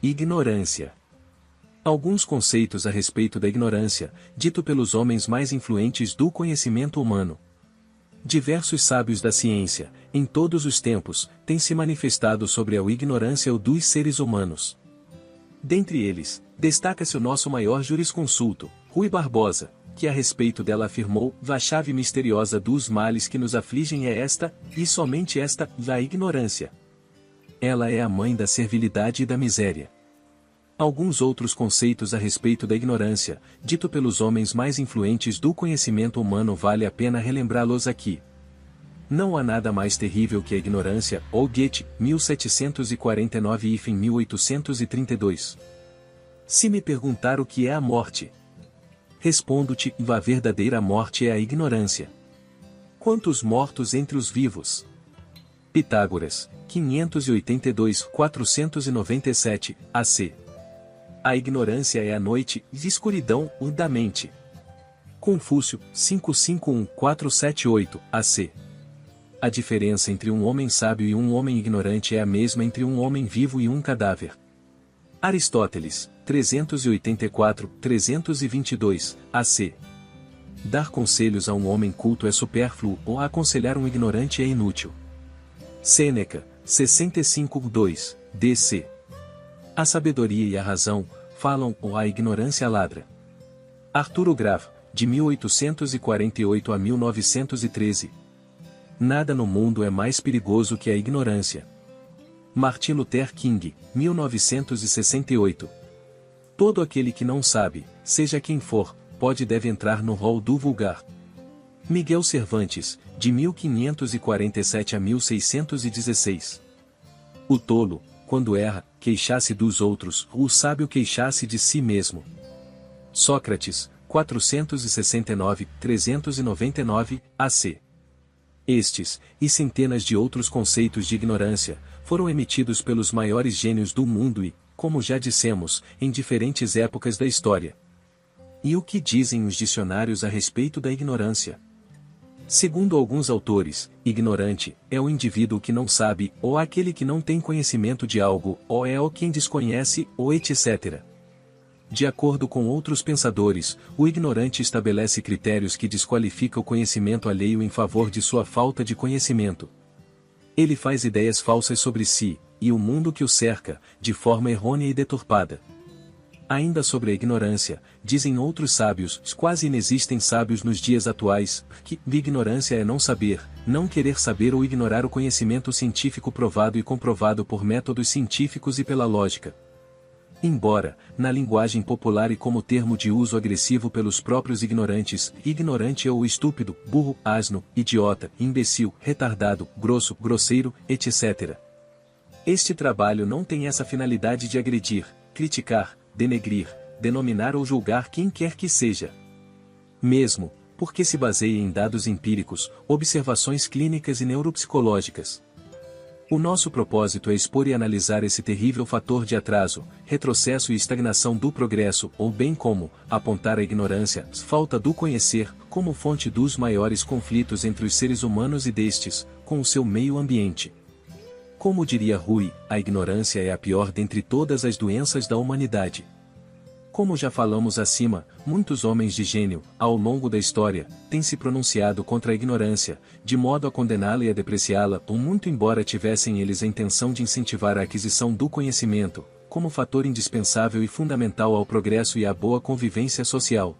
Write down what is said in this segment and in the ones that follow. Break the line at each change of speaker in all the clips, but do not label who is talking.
Ignorância. Alguns conceitos a respeito da ignorância, dito pelos homens mais influentes do conhecimento humano. Diversos sábios da ciência, em todos os tempos, têm se manifestado sobre a ignorância dos seres humanos. Dentre eles, destaca-se o nosso maior jurisconsulto, Rui Barbosa, que a respeito dela afirmou: a chave misteriosa dos males que nos afligem é esta, e somente esta, a ignorância. Ela é a mãe da servilidade e da miséria. Alguns outros conceitos a respeito da ignorância, dito pelos homens mais influentes do conhecimento humano, vale a pena relembrá-los aqui. Não há nada mais terrível que a ignorância, ou Goethe, 1749 e 1832. Se me perguntar o que é a morte, respondo-te: a verdadeira morte é a ignorância. Quantos mortos entre os vivos? Pitágoras, 582-497, AC. A ignorância é a noite, escuridão, da mente. Confúcio, 551-478, AC. A diferença entre um homem sábio e um homem ignorante é a mesma entre um homem vivo e um cadáver. Aristóteles, 384-322, AC. Dar conselhos a um homem culto é supérfluo, ou aconselhar um ignorante é inútil. Sêneca, 65-2, DC. A sabedoria e a razão falam, ou a ignorância ladra. Arturo Graf, de 1848 a 1913. Nada no mundo é mais perigoso que a ignorância. Martin Luther King, 1968. Todo aquele que não sabe, seja quem for, pode e deve entrar no rol do vulgar. Miguel Cervantes, de 1547 a 1616. O tolo, quando erra, queixasse dos outros, o sábio queixasse de si mesmo. Sócrates, 469-399, AC. Estes, e centenas de outros conceitos de ignorância, foram emitidos pelos maiores gênios do mundo e, como já dissemos, em diferentes épocas da história. E o que dizem os dicionários a respeito da ignorância? Segundo alguns autores, ignorante é o indivíduo que não sabe, ou aquele que não tem conhecimento de algo, ou é o quem desconhece, ou etc. De acordo com outros pensadores, o ignorante estabelece critérios que desqualificam o conhecimento alheio em favor de sua falta de conhecimento. Ele faz ideias falsas sobre si, e o mundo que o cerca, de forma errônea e deturpada. Ainda sobre a ignorância, dizem outros sábios: quase inexistem sábios nos dias atuais, que ignorância é não saber, não querer saber ou ignorar o conhecimento científico provado e comprovado por métodos científicos e pela lógica. Embora, na linguagem popular e como termo de uso agressivo pelos próprios ignorantes, ignorante é o estúpido, burro, asno, idiota, imbecil, retardado, grosso, grosseiro, etc. Este trabalho não tem essa finalidade de agredir, criticar, denegrir, denominar ou julgar quem quer que seja. Mesmo, porque se baseia em dados empíricos, observações clínicas e neuropsicológicas. O nosso propósito é expor e analisar esse terrível fator de atraso, retrocesso e estagnação do progresso, ou bem como, apontar a ignorância, falta do conhecer, como fonte dos maiores conflitos entre os seres humanos e destes, com o seu meio ambiente. Como diria Rui, a ignorância é a pior dentre todas as doenças da humanidade. Como já falamos acima, muitos homens de gênio, ao longo da história, têm se pronunciado contra a ignorância, de modo a condená-la e a depreciá-la, ou muito embora tivessem eles a intenção de incentivar a aquisição do conhecimento, como fator indispensável e fundamental ao progresso e à boa convivência social.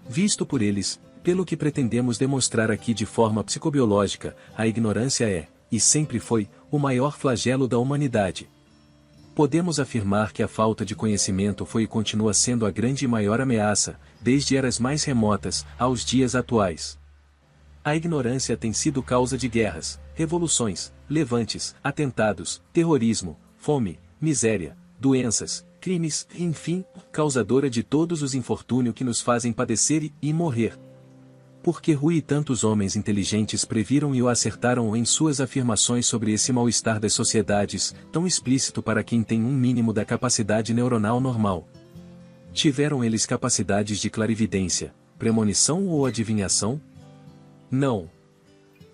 Visto por eles, pelo que pretendemos demonstrar aqui de forma psicobiológica, a ignorância é, e sempre foi, o maior flagelo da humanidade. Podemos afirmar que a falta de conhecimento foi e continua sendo a grande e maior ameaça, desde eras mais remotas, aos dias atuais. A ignorância tem sido causa de guerras, revoluções, levantes, atentados, terrorismo, fome, miséria, doenças, crimes, enfim, causadora de todos os infortúnios que nos fazem padecer e morrer. Porque Rui e tantos homens inteligentes previram e o acertaram em suas afirmações sobre esse mal-estar das sociedades, tão explícito para quem tem um mínimo da capacidade neuronal normal. Tiveram eles capacidades de clarividência, premonição ou adivinhação? Não.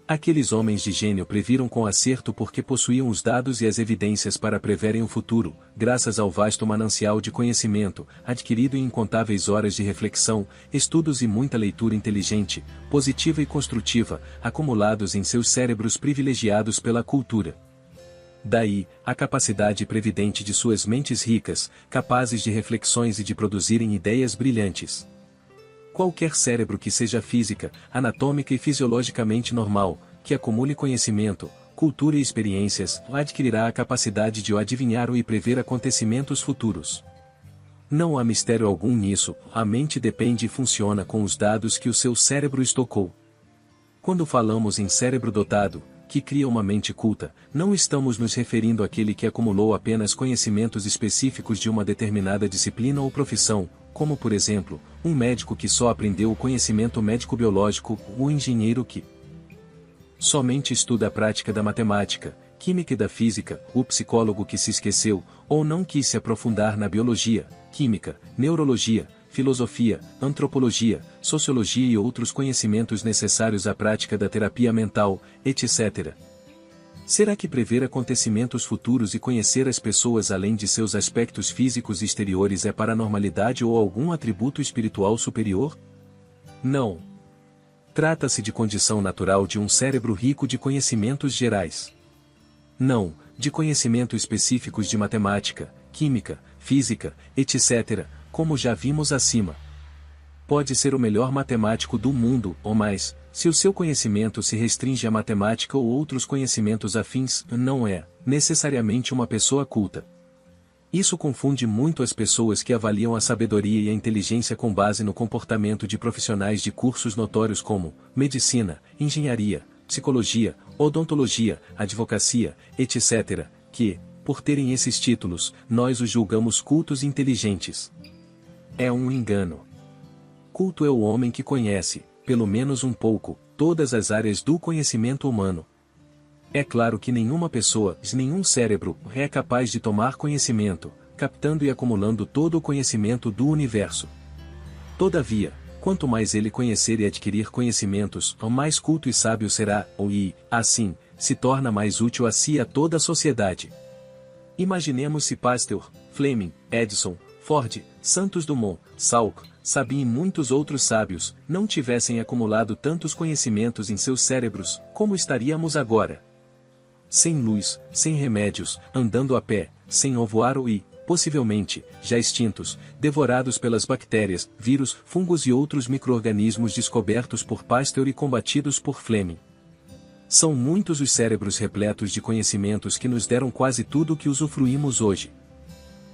Aqueles homens de gênio previram com acerto porque possuíam os dados e as evidências para preverem o futuro, graças ao vasto manancial de conhecimento, adquirido em incontáveis horas de reflexão, estudos e muita leitura inteligente, positiva e construtiva, acumulados em seus cérebros privilegiados pela cultura. Daí, a capacidade previdente de suas mentes ricas, capazes de reflexões e de produzirem ideias brilhantes. Qualquer cérebro que seja física, anatômica e fisiologicamente normal, que acumule conhecimento, cultura e experiências, adquirirá a capacidade de adivinhar e prever acontecimentos futuros. Não há mistério algum nisso, a mente depende e funciona com os dados que o seu cérebro estocou. Quando falamos em cérebro dotado, que cria uma mente culta, não estamos nos referindo àquele que acumulou apenas conhecimentos específicos de uma determinada disciplina ou profissão, como por exemplo, um médico que só aprendeu o conhecimento médico-biológico, o engenheiro que somente estuda a prática da matemática, química e da física, o psicólogo que se esqueceu, ou não quis se aprofundar na biologia, química, neurologia, filosofia, antropologia, sociologia e outros conhecimentos necessários à prática da terapia mental, etc. Será que prever acontecimentos futuros e conhecer as pessoas além de seus aspectos físicos exteriores é paranormalidade ou algum atributo espiritual superior? Não. Trata-se de condição natural de um cérebro rico de conhecimentos gerais. Não, de conhecimentos específicos de matemática, química, física, etc., como já vimos acima. Pode ser o melhor matemático do mundo, ou mais, se o seu conhecimento se restringe à matemática ou outros conhecimentos afins, não é, necessariamente uma pessoa culta. Isso confunde muito as pessoas que avaliam a sabedoria e a inteligência com base no comportamento de profissionais de cursos notórios como medicina, engenharia, psicologia, odontologia, advocacia, etc., que, por terem esses títulos, nós os julgamos cultos e inteligentes. É um engano. Culto é o homem que conhece, pelo menos um pouco, todas as áreas do conhecimento humano. É claro que nenhuma pessoa, nenhum cérebro, é capaz de tomar conhecimento, captando e acumulando todo o conhecimento do universo. Todavia, quanto mais ele conhecer e adquirir conhecimentos, mais culto e sábio será, e, assim, se torna mais útil a si e a toda a sociedade. Imaginemos se Pasteur, Fleming, Edison, Ford, Santos Dumont, Salk, Sabin e muitos outros sábios, não tivessem acumulado tantos conhecimentos em seus cérebros, como estaríamos agora? Sem luz, sem remédios, andando a pé, sem ovoar e, possivelmente, já extintos, devorados pelas bactérias, vírus, fungos e outros micro-organismos descobertos por Pasteur e combatidos por Fleming. São muitos os cérebros repletos de conhecimentos que nos deram quase tudo o que usufruímos hoje.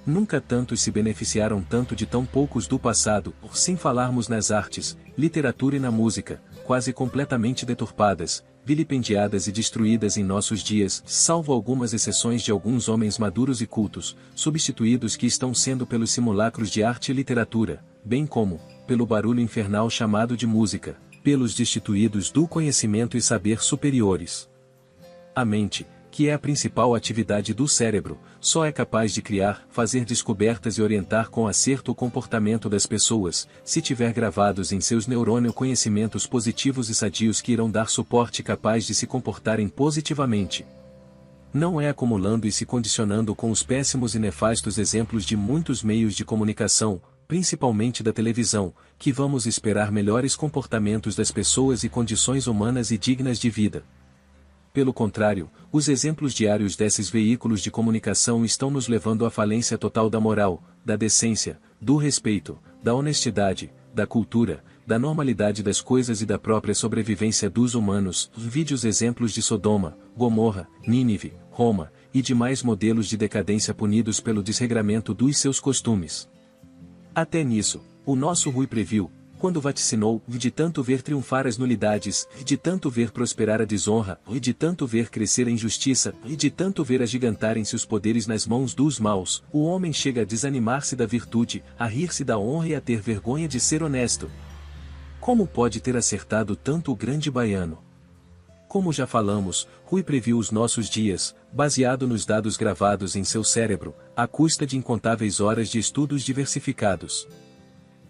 Nunca tantos se beneficiaram tanto de tão poucos do passado, sem falarmos nas artes, literatura e na música, quase completamente deturpadas, vilipendiadas e destruídas em nossos dias, salvo algumas exceções de alguns homens maduros e cultos, substituídos que estão sendo pelos simulacros de arte e literatura, bem como, pelo barulho infernal chamado de música, pelos destituídos do conhecimento e saber superiores. A mente, que é a principal atividade do cérebro, só é capaz de criar, fazer descobertas e orientar com acerto o comportamento das pessoas, se tiver gravados em seus neurônios conhecimentos positivos e sadios que irão dar suporte capaz de se comportarem positivamente. Não é acumulando e se condicionando com os péssimos e nefastos exemplos de muitos meios de comunicação, principalmente da televisão, que vamos esperar melhores comportamentos das pessoas e condições humanas e dignas de vida. Pelo contrário, os exemplos diários desses veículos de comunicação estão nos levando à falência total da moral, da decência, do respeito, da honestidade, da cultura, da normalidade das coisas e da própria sobrevivência dos humanos. Vídeos exemplos de Sodoma, Gomorra, Nínive, Roma, e demais modelos de decadência punidos pelo desregramento dos seus costumes. Até nisso, o nosso Rui previu, quando vaticinou, de tanto ver triunfar as nulidades, de tanto ver prosperar a desonra, e de tanto ver crescer a injustiça, e de tanto ver agigantarem-se os poderes nas mãos dos maus, o homem chega a desanimar-se da virtude, a rir-se da honra e a ter vergonha de ser honesto. Como pode ter acertado tanto o grande baiano? Como já falamos, Rui previu os nossos dias, baseado nos dados gravados em seu cérebro, à custa de incontáveis horas de estudos diversificados.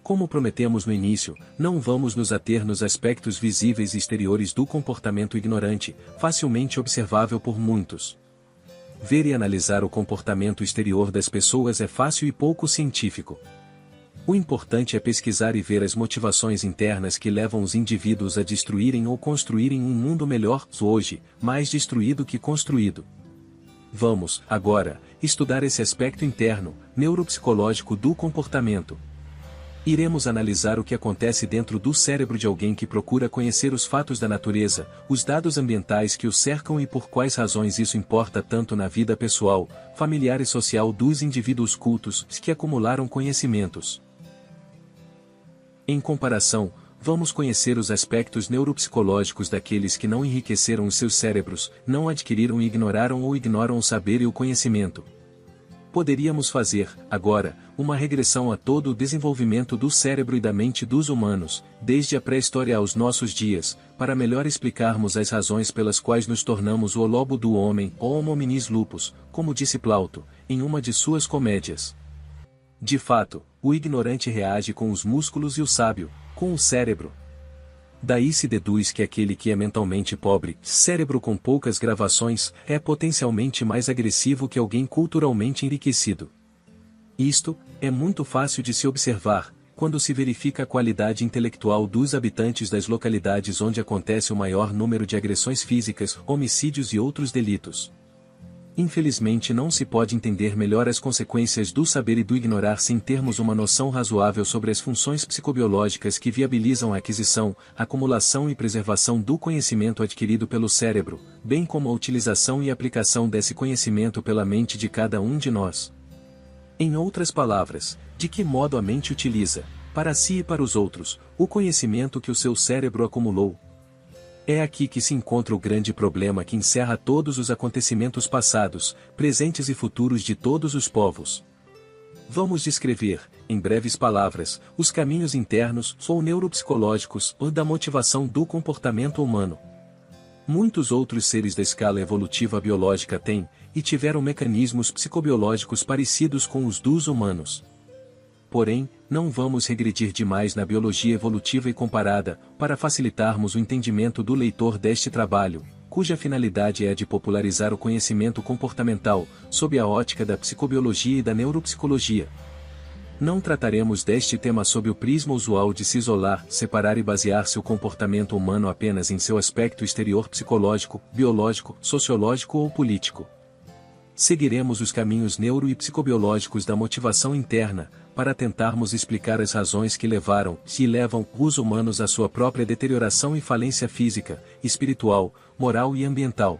Como prometemos no início, não vamos nos ater nos aspectos visíveis e exteriores do comportamento ignorante, facilmente observável por muitos. Ver e analisar o comportamento exterior das pessoas é fácil e pouco científico. O importante é pesquisar e ver as motivações internas que levam os indivíduos a destruírem ou construírem um mundo melhor, hoje, mais destruído que construído. Vamos, agora, estudar esse aspecto interno, neuropsicológico do comportamento. Iremos analisar o que acontece dentro do cérebro de alguém que procura conhecer os fatos da natureza, os dados ambientais que o cercam e por quais razões isso importa tanto na vida pessoal, familiar e social dos indivíduos cultos que acumularam conhecimentos. Em comparação, vamos conhecer os aspectos neuropsicológicos daqueles que não enriqueceram os seus cérebros, não adquiriram e ignoraram ou ignoram o saber e o conhecimento. Poderíamos fazer, agora, uma regressão a todo o desenvolvimento do cérebro e da mente dos humanos, desde a pré-história aos nossos dias, para melhor explicarmos as razões pelas quais nos tornamos o lobo do homem, ou Homo hominis lupus, como disse Plauto, em uma de suas comédias. De fato, o ignorante reage com os músculos e o sábio, com o cérebro. Daí se deduz que aquele que é mentalmente pobre, cérebro com poucas gravações, é potencialmente mais agressivo que alguém culturalmente enriquecido. Isto é muito fácil de se observar, quando se verifica a qualidade intelectual dos habitantes das localidades onde acontece o maior número de agressões físicas, homicídios e outros delitos. Infelizmente não se pode entender melhor as consequências do saber e do ignorar sem termos uma noção razoável sobre as funções psicobiológicas que viabilizam a aquisição, acumulação e preservação do conhecimento adquirido pelo cérebro, bem como a utilização e aplicação desse conhecimento pela mente de cada um de nós. Em outras palavras, de que modo a mente utiliza, para si e para os outros, o conhecimento que o seu cérebro acumulou. É aqui que se encontra o grande problema que encerra todos os acontecimentos passados, presentes e futuros de todos os povos. Vamos descrever, em breves palavras, os caminhos internos ou neuropsicológicos ou da motivação do comportamento humano. Muitos outros seres da escala evolutiva biológica têm, e tiveram mecanismos psicobiológicos parecidos com os dos humanos. Porém, não vamos regredir demais na biologia evolutiva e comparada, para facilitarmos o entendimento do leitor deste trabalho, cuja finalidade é a de popularizar o conhecimento comportamental, sob a ótica da psicobiologia e da neuropsicologia. Não trataremos deste tema sob o prisma usual de se isolar, separar e basear seu comportamento humano apenas em seu aspecto exterior psicológico, biológico, sociológico ou político. Seguiremos os caminhos neuro- e psicobiológicos da motivação interna, para tentarmos explicar as razões que levaram e levam os humanos à sua própria deterioração e falência física, espiritual, moral e ambiental.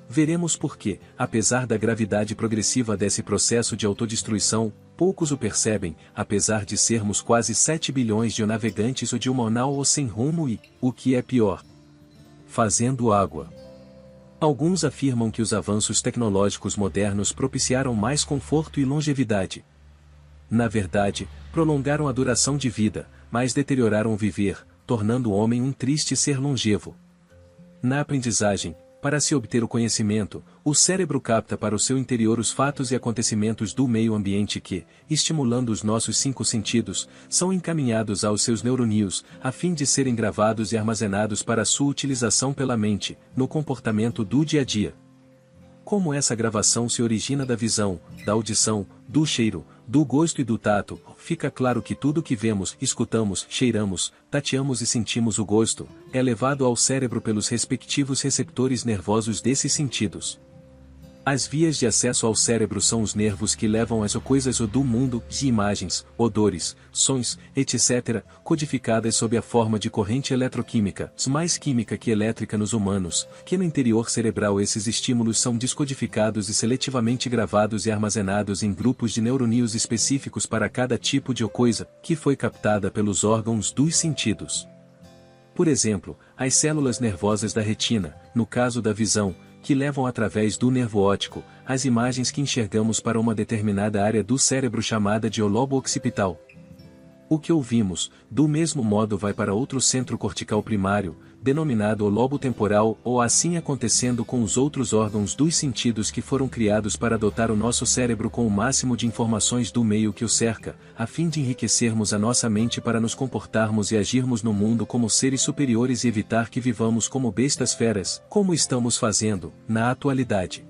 Veremos por que, apesar da gravidade progressiva desse processo de autodestruição, poucos o percebem, apesar de sermos quase 7 bilhões de navegantes ou de uma nau ou sem rumo e, o que é pior, fazendo água. Alguns afirmam que os avanços tecnológicos modernos propiciaram mais conforto e longevidade. Na verdade, prolongaram a duração de vida, mas deterioraram o viver, tornando o homem um triste ser longevo. Na aprendizagem, para se obter o conhecimento, o cérebro capta para o seu interior os fatos e acontecimentos do meio ambiente que, estimulando os nossos 5 sentidos, são encaminhados aos seus neuroníons, a fim de serem gravados e armazenados para sua utilização pela mente, no comportamento do dia a dia. Como essa gravação se origina da visão, da audição, do cheiro, do gosto e do tato, fica claro que tudo que vemos, escutamos, cheiramos, tateamos e sentimos o gosto, é levado ao cérebro pelos respectivos receptores nervosos desses sentidos. As vias de acesso ao cérebro são os nervos que levam as coisas do mundo, de imagens, odores, sons, etc., codificadas sob a forma de corrente eletroquímica, mais química que elétrica nos humanos, que no interior cerebral esses estímulos são descodificados e seletivamente gravados e armazenados em grupos de neuroníons específicos para cada tipo de coisa, que foi captada pelos órgãos dos sentidos. Por exemplo, as células nervosas da retina, no caso da visão, que levam através do nervo óptico, as imagens que enxergamos para uma determinada área do cérebro chamada de lobo occipital. O que ouvimos, do mesmo modo vai para outro centro cortical primário, denominado o lobo temporal, ou assim acontecendo com os outros órgãos dos sentidos que foram criados para dotar o nosso cérebro com o máximo de informações do meio que o cerca, a fim de enriquecermos a nossa mente para nos comportarmos e agirmos no mundo como seres superiores e evitar que vivamos como bestas feras, como estamos fazendo, na atualidade.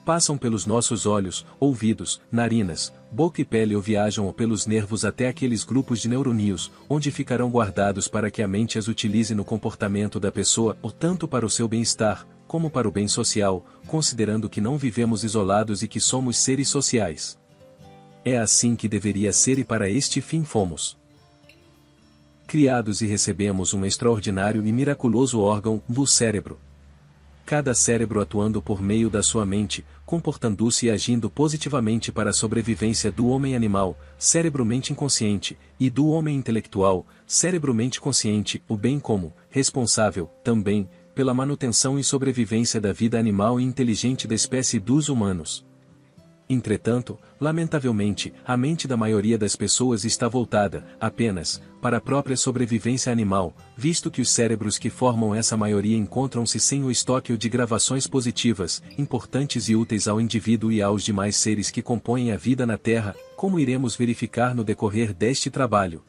Passam pelos nossos olhos, ouvidos, narinas, boca e pele ou viajam pelos nervos até aqueles grupos de neurônios, onde ficarão guardados para que a mente as utilize no comportamento da pessoa, ou tanto para o seu bem-estar, como para o bem social, considerando que não vivemos isolados e que somos seres sociais. É assim que deveria ser e para este fim fomos criados e recebemos um extraordinário e miraculoso órgão, o cérebro. Cada cérebro atuando por meio da sua mente, comportando-se e agindo positivamente para a sobrevivência do homem animal, cérebro-mente inconsciente, e do homem intelectual, cérebro-mente consciente, o bem como, responsável, também, pela manutenção e sobrevivência da vida animal e inteligente da espécie dos humanos. Entretanto, lamentavelmente, a mente da maioria das pessoas está voltada, apenas, para a própria sobrevivência animal, visto que os cérebros que formam essa maioria encontram-se sem o estoque de gravações positivas, importantes e úteis ao indivíduo e aos demais seres que compõem a vida na Terra, como iremos verificar no decorrer deste trabalho.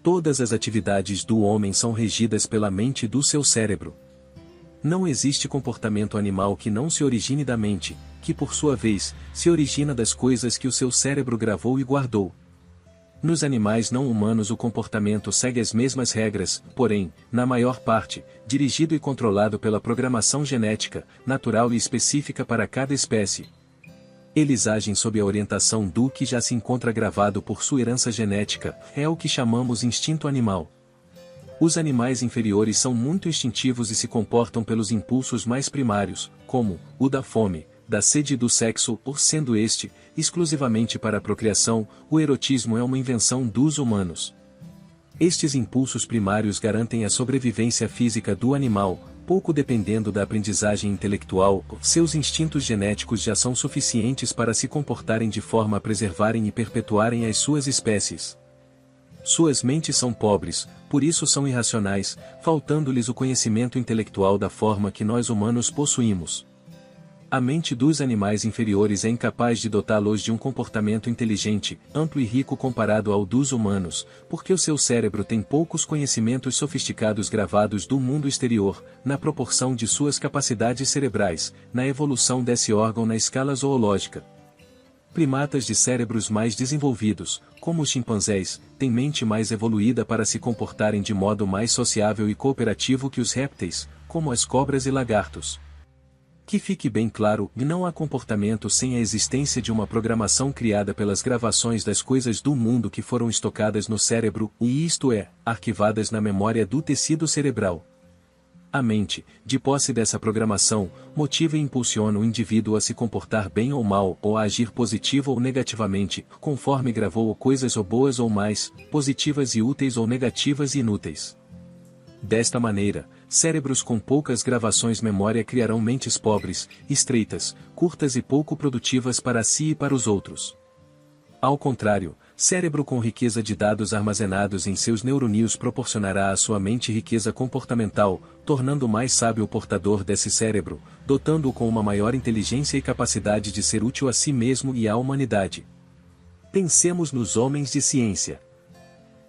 Todas as atividades do homem são regidas pela mente do seu cérebro. Não existe comportamento animal que não se origine da mente, que por sua vez, se origina das coisas que o seu cérebro gravou e guardou. Nos animais não humanos o comportamento segue as mesmas regras, porém, na maior parte, dirigido e controlado pela programação genética, natural e específica para cada espécie. Eles agem sob a orientação do que já se encontra gravado por sua herança genética, é o que chamamos instinto animal. Os animais inferiores são muito instintivos e se comportam pelos impulsos mais primários, como o da fome, da sede e do sexo, ou sendo este, exclusivamente para a procriação, o erotismo é uma invenção dos humanos. Estes impulsos primários garantem a sobrevivência física do animal, pouco dependendo da aprendizagem intelectual, seus instintos genéticos já são suficientes para se comportarem de forma a preservarem e perpetuarem as suas espécies. Suas mentes são pobres, por isso são irracionais, faltando-lhes o conhecimento intelectual da forma que nós humanos possuímos. A mente dos animais inferiores é incapaz de dotá-los de um comportamento inteligente, amplo e rico comparado ao dos humanos, porque o seu cérebro tem poucos conhecimentos sofisticados gravados do mundo exterior, na proporção de suas capacidades cerebrais, na evolução desse órgão na escala zoológica. Primatas de cérebros mais desenvolvidos, como os chimpanzés, têm mente mais evoluída para se comportarem de modo mais sociável e cooperativo que os répteis, como as cobras e lagartos. Que fique bem claro, não há comportamento sem a existência de uma programação criada pelas gravações das coisas do mundo que foram estocadas no cérebro, e isto é, arquivadas na memória do tecido cerebral. A mente, de posse dessa programação, motiva e impulsiona o indivíduo a se comportar bem ou mal, ou a agir positivo ou negativamente, conforme gravou coisas ou boas ou mais, positivas e úteis ou negativas e inúteis. Desta maneira, cérebros com poucas gravações memória criarão mentes pobres, estreitas, curtas e pouco produtivas para si e para os outros. Ao contrário, cérebro com riqueza de dados armazenados em seus neurônios proporcionará à sua mente riqueza comportamental, tornando mais sábio o portador desse cérebro, dotando-o com uma maior inteligência e capacidade de ser útil a si mesmo e à humanidade. Pensemos nos homens de ciência.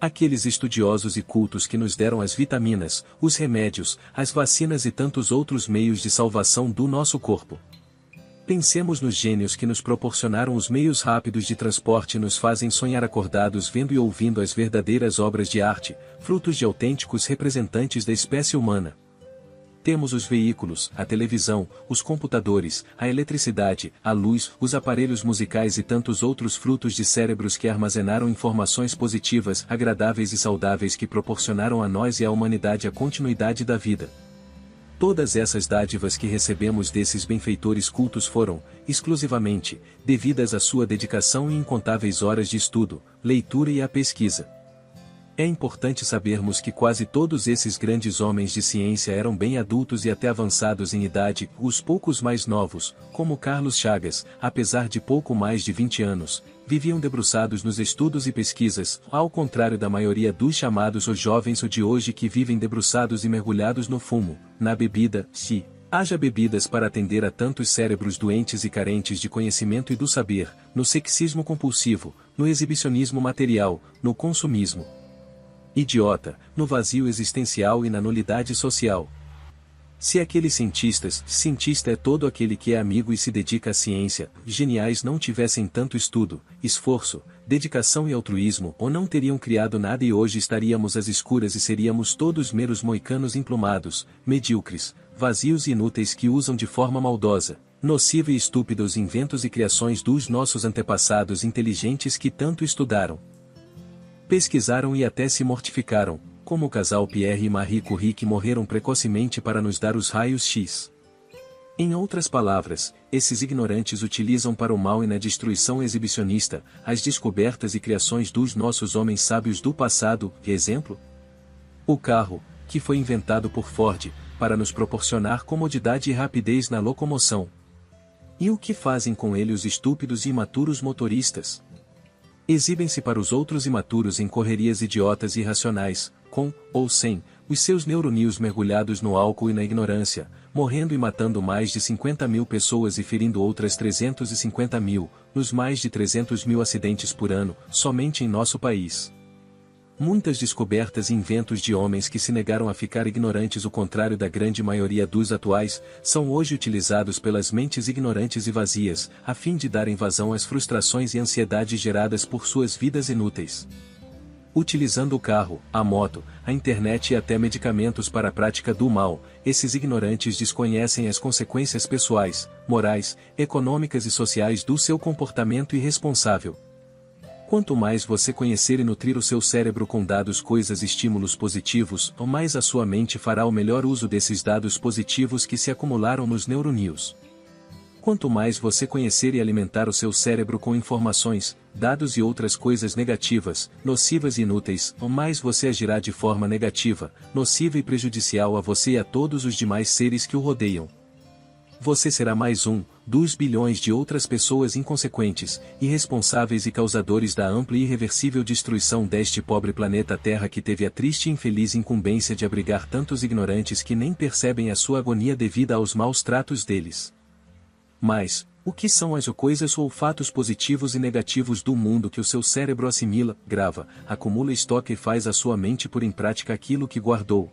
Aqueles estudiosos e cultos que nos deram as vitaminas, os remédios, as vacinas e tantos outros meios de salvação do nosso corpo. Pensemos nos gênios que nos proporcionaram os meios rápidos de transporte e nos fazem sonhar acordados vendo e ouvindo as verdadeiras obras de arte, frutos de autênticos representantes da espécie humana. Temos os veículos, a televisão, os computadores, a eletricidade, a luz, os aparelhos musicais e tantos outros frutos de cérebros que armazenaram informações positivas, agradáveis e saudáveis que proporcionaram a nós e à humanidade a continuidade da vida. Todas essas dádivas que recebemos desses benfeitores cultos foram, exclusivamente, devidas à sua dedicação e incontáveis horas de estudo, leitura e à pesquisa. É importante sabermos que quase todos esses grandes homens de ciência eram bem adultos e até avançados em idade, os poucos mais novos, como Carlos Chagas, apesar de pouco mais de 20 anos, viviam debruçados nos estudos e pesquisas, ao contrário da maioria dos chamados os jovens de hoje que vivem debruçados e mergulhados no fumo, na bebida, se haja bebidas para atender a tantos cérebros doentes e carentes de conhecimento e do saber, no sexismo compulsivo, no exibicionismo material, no consumismo idiota, no vazio existencial e na nulidade social. Se aqueles cientista é todo aquele que é amigo e se dedica à ciência, geniais não tivessem tanto estudo, esforço, dedicação e altruísmo, ou não teriam criado nada e hoje estaríamos às escuras e seríamos todos meros moicanos emplumados, medíocres, vazios e inúteis que usam de forma maldosa, nociva e estúpida os inventos e criações dos nossos antepassados inteligentes que tanto estudaram, pesquisaram e até se mortificaram, como o casal Pierre e Marie Curie que morreram precocemente para nos dar os raios X. Em outras palavras, esses ignorantes utilizam para o mal e na destruição exibicionista, as descobertas e criações dos nossos homens sábios do passado, exemplo? O carro, que foi inventado por Ford, para nos proporcionar comodidade e rapidez na locomoção. E o que fazem com ele os estúpidos e imaturos motoristas? Exibem-se para os outros imaturos em correrias idiotas e irracionais, com, ou sem, os seus neurônios mergulhados no álcool e na ignorância, morrendo e matando mais de 50 mil pessoas e ferindo outras 350 mil, nos mais de 300 mil acidentes por ano, somente em nosso país. Muitas descobertas e inventos de homens que se negaram a ficar ignorantes, o contrário da grande maioria dos atuais, são hoje utilizados pelas mentes ignorantes e vazias, a fim de darem vazão às frustrações e ansiedades geradas por suas vidas inúteis. Utilizando o carro, a moto, a internet e até medicamentos para a prática do mal, esses ignorantes desconhecem as consequências pessoais, morais, econômicas e sociais do seu comportamento irresponsável. Quanto mais você conhecer e nutrir o seu cérebro com dados, coisas, estímulos positivos, mais a sua mente fará o melhor uso desses dados positivos que se acumularam nos neurônios. Quanto mais você conhecer e alimentar o seu cérebro com informações, dados e outras coisas negativas, nocivas e inúteis, mais você agirá de forma negativa, nociva e prejudicial a você e a todos os demais seres que o rodeiam. Você será mais um dos bilhões de outras pessoas inconsequentes, irresponsáveis e causadores da ampla e irreversível destruição deste pobre planeta Terra que teve a triste e infeliz incumbência de abrigar tantos ignorantes que nem percebem a sua agonia devida aos maus tratos deles. Mas, o que são as coisas ou fatos positivos e negativos do mundo que o seu cérebro assimila, grava, acumula, estoca e faz a sua mente pôr em prática aquilo que guardou?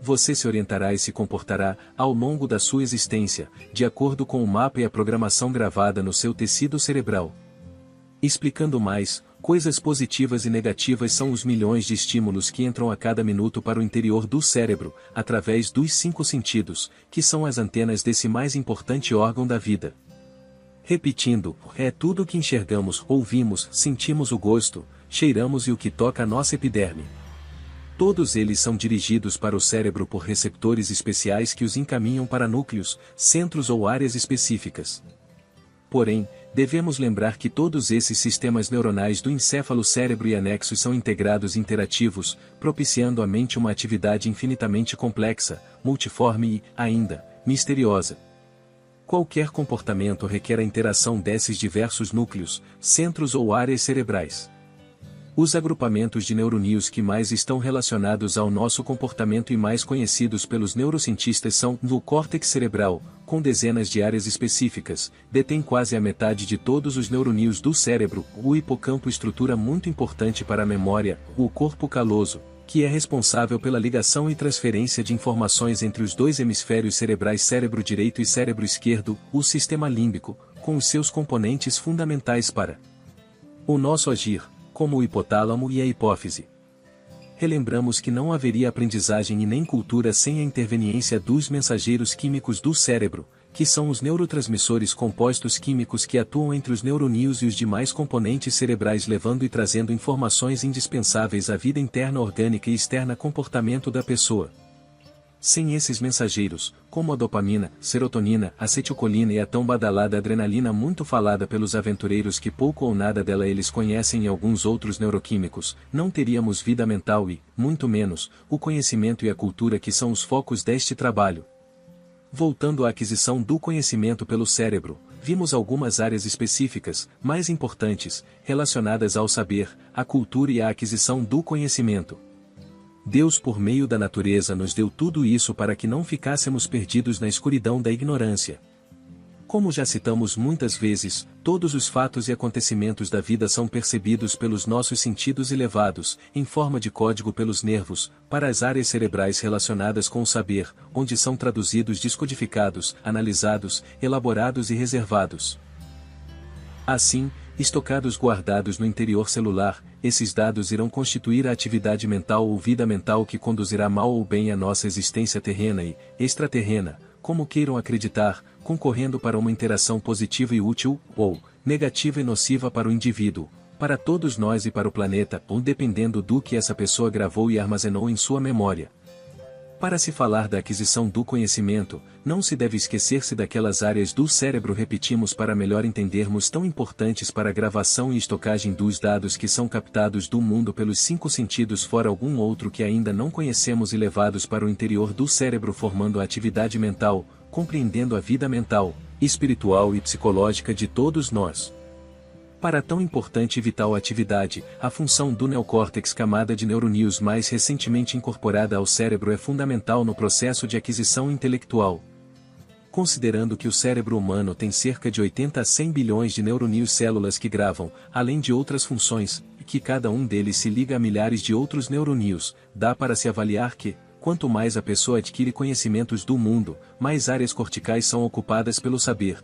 Você se orientará e se comportará, ao longo da sua existência, de acordo com o mapa e a programação gravada no seu tecido cerebral. Explicando mais, coisas positivas e negativas são os milhões de estímulos que entram a cada minuto para o interior do cérebro, através dos 5 sentidos, que são as antenas desse mais importante órgão da vida. Repetindo, é tudo o que enxergamos, ouvimos, sentimos o gosto, cheiramos e o que toca a nossa epiderme. Todos eles são dirigidos para o cérebro por receptores especiais que os encaminham para núcleos, centros ou áreas específicas. Porém, devemos lembrar que todos esses sistemas neuronais do encéfalo, cérebro e anexos são integrados e interativos, propiciando à mente uma atividade infinitamente complexa, multiforme e, ainda, misteriosa. Qualquer comportamento requer a interação desses diversos núcleos, centros ou áreas cerebrais. Os agrupamentos de neurônios que mais estão relacionados ao nosso comportamento e mais conhecidos pelos neurocientistas são o córtex cerebral, com dezenas de áreas específicas, detém quase a metade de todos os neurônios do cérebro, o hipocampo, estrutura muito importante para a memória, o corpo caloso, que é responsável pela ligação e transferência de informações entre os dois hemisférios cerebrais, cérebro direito e cérebro esquerdo, o sistema límbico, com os seus componentes fundamentais para o nosso agir, como o hipotálamo e a hipófise. Relembramos que não haveria aprendizagem e nem cultura sem a interveniência dos mensageiros químicos do cérebro, que são os neurotransmissores, compostos químicos que atuam entre os neurônios e os demais componentes cerebrais, levando e trazendo informações indispensáveis à vida interna orgânica e externa comportamento da pessoa. Sem esses mensageiros, como a dopamina, serotonina, acetilcolina e a tão badalada adrenalina muito falada pelos aventureiros que pouco ou nada dela eles conhecem e alguns outros neuroquímicos, não teríamos vida mental e, muito menos, o conhecimento e a cultura que são os focos deste trabalho. Voltando à aquisição do conhecimento pelo cérebro, vimos algumas áreas específicas, mais importantes, relacionadas ao saber, à cultura e à aquisição do conhecimento. Deus por meio da natureza nos deu tudo isso para que não ficássemos perdidos na escuridão da ignorância. Como já citamos muitas vezes, todos os fatos e acontecimentos da vida são percebidos pelos nossos sentidos e levados, em forma de código pelos nervos, para as áreas cerebrais relacionadas com o saber, onde são traduzidos, descodificados, analisados, elaborados e reservados. Assim, estocados guardados no interior celular, esses dados irão constituir a atividade mental ou vida mental que conduzirá mal ou bem a nossa existência terrena e extraterrena, como queiram acreditar, concorrendo para uma interação positiva e útil, ou negativa e nociva para o indivíduo, para todos nós e para o planeta, ou dependendo do que essa pessoa gravou e armazenou em sua memória. Para se falar da aquisição do conhecimento, não se deve esquecer-se daquelas áreas do cérebro repetimos para melhor entendermos tão importantes para a gravação e estocagem dos dados que são captados do mundo pelos 5 sentidos fora algum outro que ainda não conhecemos e levados para o interior do cérebro formando a atividade mental, compreendendo a vida mental, espiritual e psicológica de todos nós. Para tão importante e vital atividade, a função do neocórtex camada de neuroníons mais recentemente incorporada ao cérebro é fundamental no processo de aquisição intelectual. Considerando que o cérebro humano tem cerca de 80 a 100 bilhões de neuroníons células que gravam, além de outras funções, e que cada um deles se liga a milhares de outros neuroníons, dá para se avaliar que, quanto mais a pessoa adquire conhecimentos do mundo, mais áreas corticais são ocupadas pelo saber.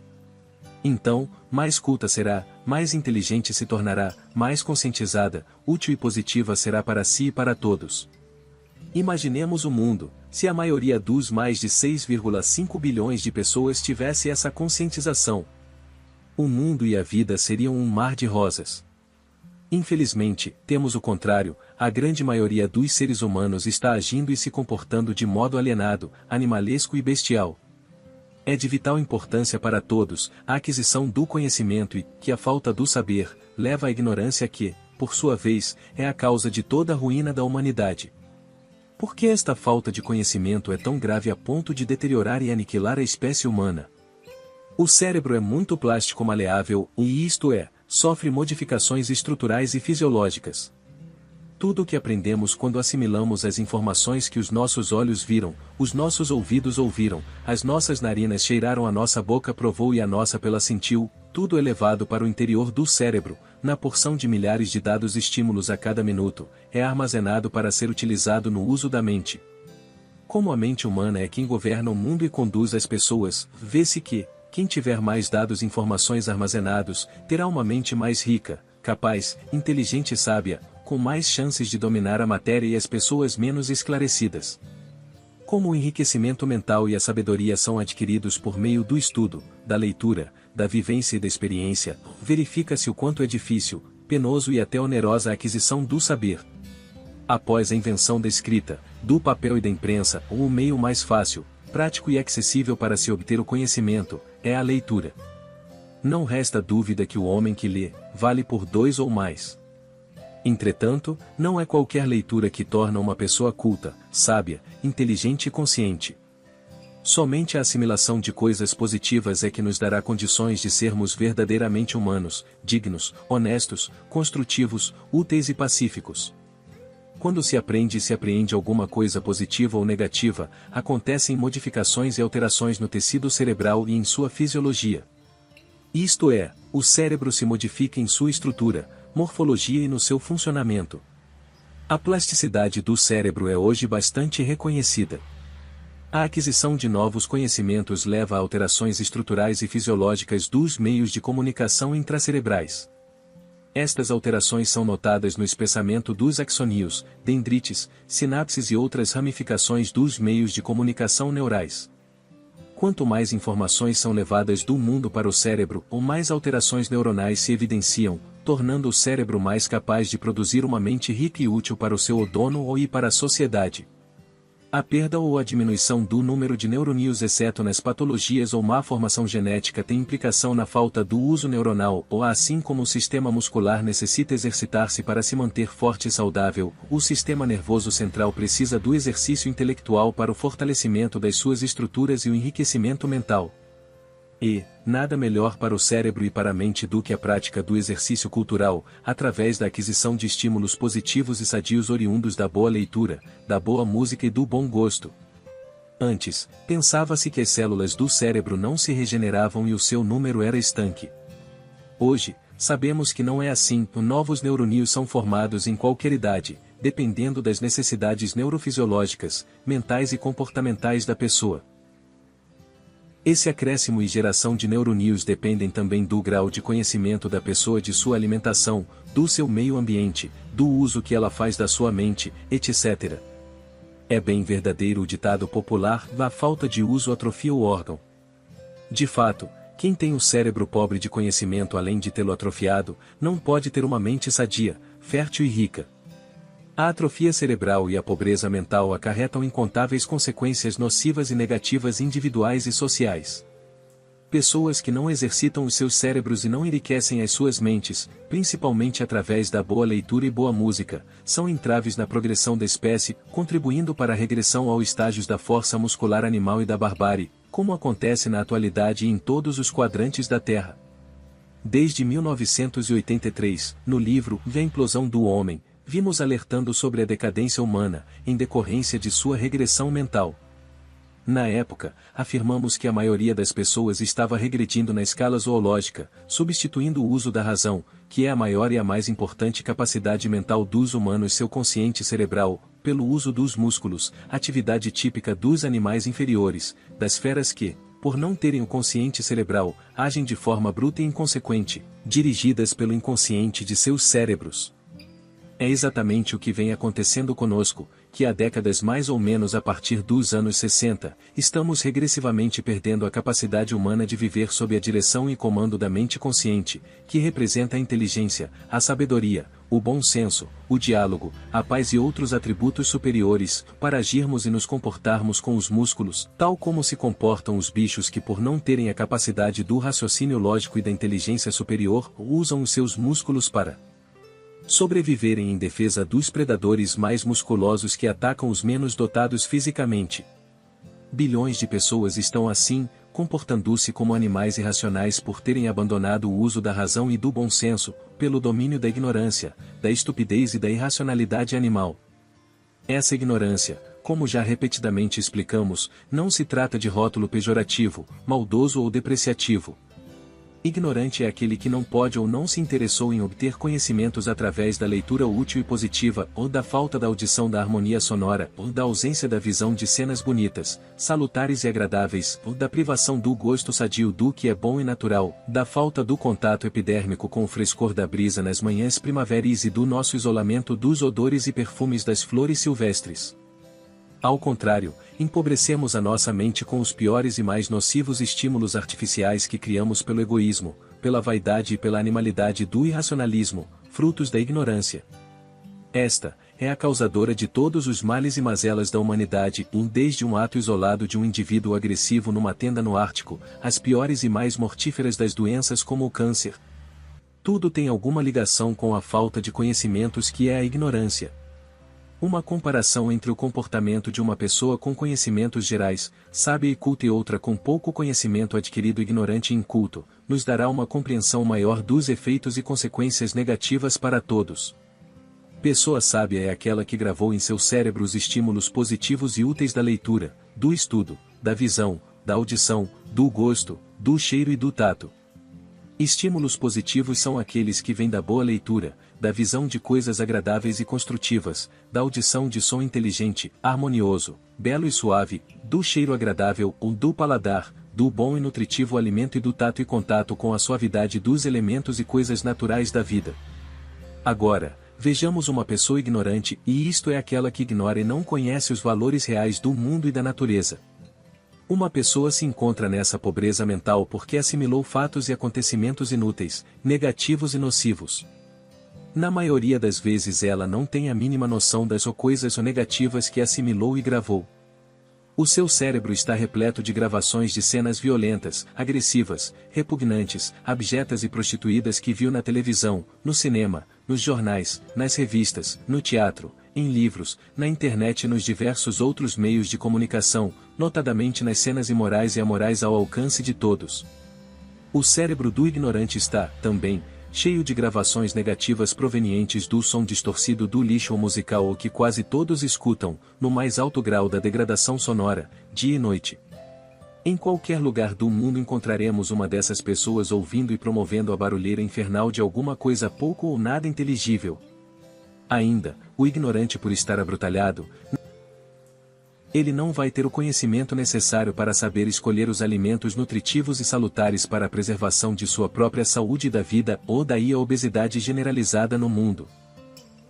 Então, mais culta será, mais inteligente se tornará, mais conscientizada, útil e positiva será para si e para todos. Imaginemos o mundo, se a maioria dos mais de 6,5 bilhões de pessoas tivesse essa conscientização. O mundo e a vida seriam um mar de rosas. Infelizmente, temos o contrário, a grande maioria dos seres humanos está agindo e se comportando de modo alienado, animalesco e bestial. É de vital importância para todos, a aquisição do conhecimento e, que a falta do saber, leva à ignorância que, por sua vez, é a causa de toda a ruína da humanidade. Por que esta falta de conhecimento é tão grave a ponto de deteriorar e aniquilar a espécie humana? O cérebro é muito plástico maleável, e isto é, sofre modificações estruturais e fisiológicas. Tudo o que aprendemos quando assimilamos as informações que os nossos olhos viram, os nossos ouvidos ouviram, as nossas narinas cheiraram, a nossa boca provou e a nossa pela sentiu, tudo é levado para o interior do cérebro, na porção de milhares de dados estímulos a cada minuto, é armazenado para ser utilizado no uso da mente. Como a mente humana é quem governa o mundo e conduz as pessoas, vê-se que, quem tiver mais dados e informações armazenados, terá uma mente mais rica, capaz, inteligente e sábia, com mais chances de dominar a matéria e as pessoas menos esclarecidas. Como o enriquecimento mental e a sabedoria são adquiridos por meio do estudo, da leitura, da vivência e da experiência, verifica-se o quanto é difícil, penoso e até onerosa a aquisição do saber. Após a invenção da escrita, do papel e da imprensa, o meio mais fácil, prático e acessível para se obter o conhecimento, é a leitura. Não resta dúvida que o homem que lê, vale por 2 ou mais. Entretanto, não é qualquer leitura que torna uma pessoa culta, sábia, inteligente e consciente. Somente a assimilação de coisas positivas é que nos dará condições de sermos verdadeiramente humanos, dignos, honestos, construtivos, úteis e pacíficos. Quando se aprende e se apreende alguma coisa positiva ou negativa, acontecem modificações e alterações no tecido cerebral e em sua fisiologia. Isto é, o cérebro se modifica em sua estrutura, morfologia e no seu funcionamento. A plasticidade do cérebro é hoje bastante reconhecida. A aquisição de novos conhecimentos leva a alterações estruturais e fisiológicas dos meios de comunicação intracerebrais. Estas alterações são notadas no espessamento dos axônios, dendrites, sinapses e outras ramificações dos meios de comunicação neurais. Quanto mais informações são levadas do mundo para o cérebro, ou mais alterações neuronais se evidenciam, tornando o cérebro mais capaz de produzir uma mente rica e útil para o seu dono ou e para a sociedade. A perda ou a diminuição do número de neurônios exceto nas patologias ou má formação genética tem implicação na falta do uso neuronal ou assim como o sistema muscular necessita exercitar-se para se manter forte e saudável, o sistema nervoso central precisa do exercício intelectual para o fortalecimento das suas estruturas e o enriquecimento mental. E, nada melhor para o cérebro e para a mente do que a prática do exercício cultural, através da aquisição de estímulos positivos e sadios oriundos da boa leitura, da boa música e do bom gosto. Antes, pensava-se que as células do cérebro não se regeneravam e o seu número era estanque. Hoje, sabemos que não é assim, novos neurônios são formados em qualquer idade, dependendo das necessidades neurofisiológicas, mentais e comportamentais da pessoa. Esse acréscimo e geração de neurônios dependem também do grau de conhecimento da pessoa de sua alimentação, do seu meio ambiente, do uso que ela faz da sua mente, etc. É bem verdadeiro o ditado popular, a falta de uso atrofia o órgão. De fato, quem tem o cérebro pobre de conhecimento além de tê-lo atrofiado, não pode ter uma mente sadia, fértil e rica. A atrofia cerebral e a pobreza mental acarretam incontáveis consequências nocivas e negativas individuais e sociais. Pessoas que não exercitam os seus cérebros e não enriquecem as suas mentes, principalmente através da boa leitura e boa música, são entraves na progressão da espécie, contribuindo para a regressão aos estágios da força muscular animal e da barbárie, como acontece na atualidade em todos os quadrantes da Terra. Desde 1983, no livro A Implosão do Homem, vimos alertando sobre a decadência humana, em decorrência de sua regressão mental. Na época, afirmamos que a maioria das pessoas estava regredindo na escala zoológica, substituindo o uso da razão, que é a maior e a mais importante capacidade mental dos humanos, seu consciente cerebral, pelo uso dos músculos, atividade típica dos animais inferiores, das feras que, por não terem o consciente cerebral, agem de forma bruta e inconsequente, dirigidas pelo inconsciente de seus cérebros. É exatamente o que vem acontecendo conosco, que há décadas mais ou menos a partir dos anos 60, estamos regressivamente perdendo a capacidade humana de viver sob a direção e comando da mente consciente, que representa a inteligência, a sabedoria, o bom senso, o diálogo, a paz e outros atributos superiores, para agirmos e nos comportarmos com os músculos, tal como se comportam os bichos que por não terem a capacidade do raciocínio lógico e da inteligência superior, usam os seus músculos para sobreviverem em defesa dos predadores mais musculosos que atacam os menos dotados fisicamente. Bilhões de pessoas estão assim, comportando-se como animais irracionais por terem abandonado o uso da razão e do bom senso, pelo domínio da ignorância, da estupidez e da irracionalidade animal. Essa ignorância, como já repetidamente explicamos, não se trata de rótulo pejorativo, maldoso ou depreciativo. Ignorante é aquele que não pode ou não se interessou em obter conhecimentos através da leitura útil e positiva, ou da falta da audição da harmonia sonora, ou da ausência da visão de cenas bonitas, salutares e agradáveis, ou da privação do gosto sadio do que é bom e natural, da falta do contato epidérmico com o frescor da brisa nas manhãs primaveris e do nosso isolamento dos odores e perfumes das flores silvestres. Ao contrário, empobrecemos a nossa mente com os piores e mais nocivos estímulos artificiais que criamos pelo egoísmo, pela vaidade e pela animalidade do irracionalismo, frutos da ignorância. Esta é a causadora de todos os males e mazelas da humanidade, desde um ato isolado de um indivíduo agressivo numa tenda no Ártico, às piores e mais mortíferas das doenças como o câncer. Tudo tem alguma ligação com a falta de conhecimentos que é a ignorância. Uma comparação entre o comportamento de uma pessoa com conhecimentos gerais, sábia e culta e outra com pouco conhecimento adquirido ignorante e inculto, nos dará uma compreensão maior dos efeitos e consequências negativas para todos. Pessoa sábia é aquela que gravou em seu cérebro os estímulos positivos e úteis da leitura, do estudo, da visão, da audição, do gosto, do cheiro e do tato. Estímulos positivos são aqueles que vêm da boa leitura, da visão de coisas agradáveis e construtivas, da audição de som inteligente, harmonioso, belo e suave, do cheiro agradável ou do paladar, do bom e nutritivo alimento e do tato e contato com a suavidade dos elementos e coisas naturais da vida. Agora, vejamos uma pessoa ignorante, e isto é aquela que ignora e não conhece os valores reais do mundo e da natureza. Uma pessoa se encontra nessa pobreza mental porque assimilou fatos e acontecimentos inúteis, negativos e nocivos. Na maioria das vezes ela não tem a mínima noção das coisas negativas que assimilou e gravou. O seu cérebro está repleto de gravações de cenas violentas, agressivas, repugnantes, abjetas e prostituídas que viu na televisão, no cinema, nos jornais, nas revistas, no teatro, em livros, na internet e nos diversos outros meios de comunicação, notadamente nas cenas imorais e amorais ao alcance de todos. O cérebro do ignorante está, também, cheio de gravações negativas provenientes do som distorcido do lixo musical que quase todos escutam, no mais alto grau da degradação sonora, dia e noite. Em qualquer lugar do mundo encontraremos uma dessas pessoas ouvindo e promovendo a barulheira infernal de alguma coisa pouco ou nada inteligível. Ainda, o ignorante por estar abrutalhado, ele não vai ter o conhecimento necessário para saber escolher os alimentos nutritivos e salutares para a preservação de sua própria saúde e da vida, ou daí a obesidade generalizada no mundo.